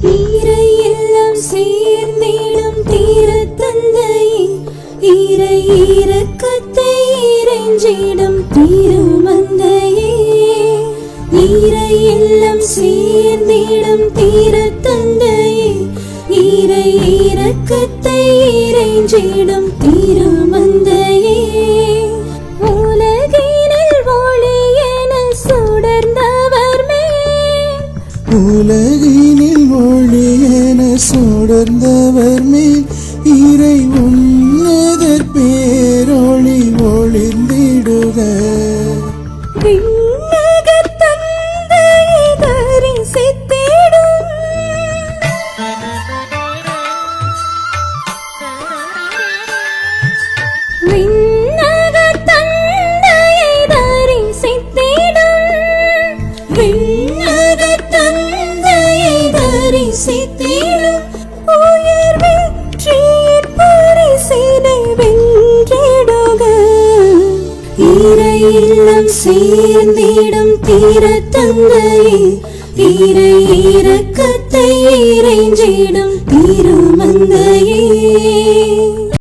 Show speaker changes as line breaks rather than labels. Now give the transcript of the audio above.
ஈரை எல்லாம் சேர்ந்திடும் தீர தந்தையே, ஈரை இரக்கத்தை இறைஞ்சிடும் திருமந்தையே. ஈரை எல்லாம் சேர்ந்திடும் தீர தந்தையே, ஈரை இரக்கத்தை இறைஞ்சிடும் திருமந்தையே. உலகினில் ஒளி என சுடர்ந்தவர் மேல்,
உலகினில் ஒளி என சுடர்ந்தவர் மேல் இறை உன்னதர் பேரொளி ஒளிர்ந்திடுக.
விண்ணக தந்தையை தரிசித்திடும், விண்ணக தந்தையை தரிசித்திடும், விண்ணக தந்தையை தரிசித்திடும். உயிர் வெற்றியின் பரிசினை வென்றிடுக. ஈரை இல்லம் சேர்ந்திடும் தீர தந்தையே, ஈரை இரக்கத்தை இறைஞ்சிடும் திரு